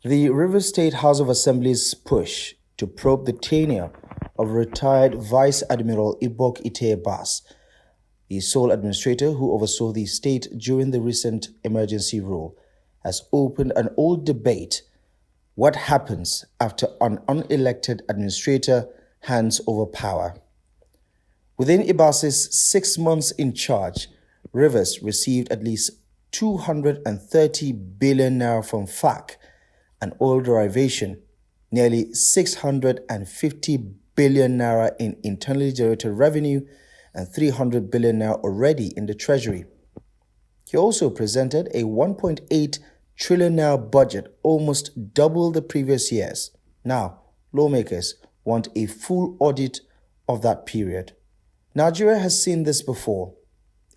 The Rivers State House of Assembly's push to probe the tenure of retired Vice Admiral Ibok-Ete Ibas, the sole administrator who oversaw the state during the recent emergency rule, has opened an old debate: what happens after an unelected administrator hands over power? Within Ibas's 6 months in charge, Rivers received at least 230 billion naira from FAC, an oil derivation, nearly 650 billion naira in internally generated revenue, and 300 billion naira already in the treasury. He also presented a 1.8 trillion naira budget, almost double the previous year's. Now, lawmakers want a full audit of that period. Nigeria has seen this before.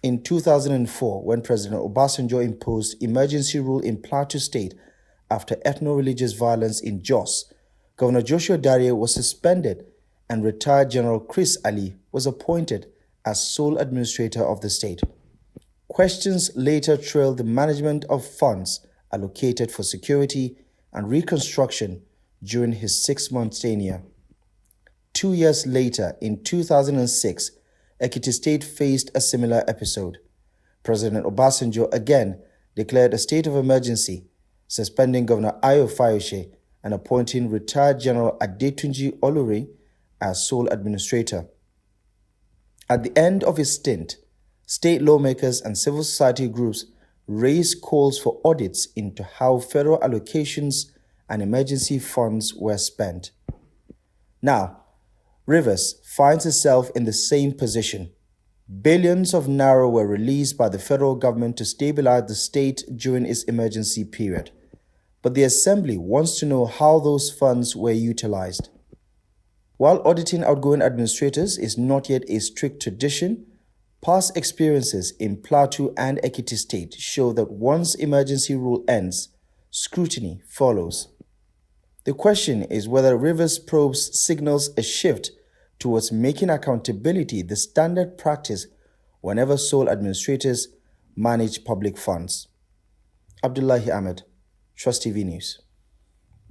In 2004, when President Obasanjo imposed emergency rule in Plateau State after ethno-religious violence in Jos, Governor Joshua Dariye was suspended and retired General Chris Ali was appointed as sole administrator of the state. Questions later trailed the management of funds allocated for security and reconstruction during his 6-month tenure. 2 years later, in 2006, Ekiti State faced a similar episode. President Obasanjo again declared a state of emergency, suspending Governor Ayo Fayose and appointing retired General Adetunji Olori as sole administrator. At the end of his stint, state lawmakers and civil society groups raised calls for audits into how federal allocations and emergency funds were spent. Now, Rivers finds itself in the same position. Billions of naira were released by the federal government to stabilize the state during its emergency period. But the Assembly wants to know how those funds were utilized. While auditing outgoing administrators is not yet a strict tradition, past experiences in Plateau and Ekiti State show that once emergency rule ends, scrutiny follows. The question is whether Rivers' probes signals a shift towards making accountability the standard practice whenever sole administrators manage public funds. Abdullahi Ahmed, Trust TV News.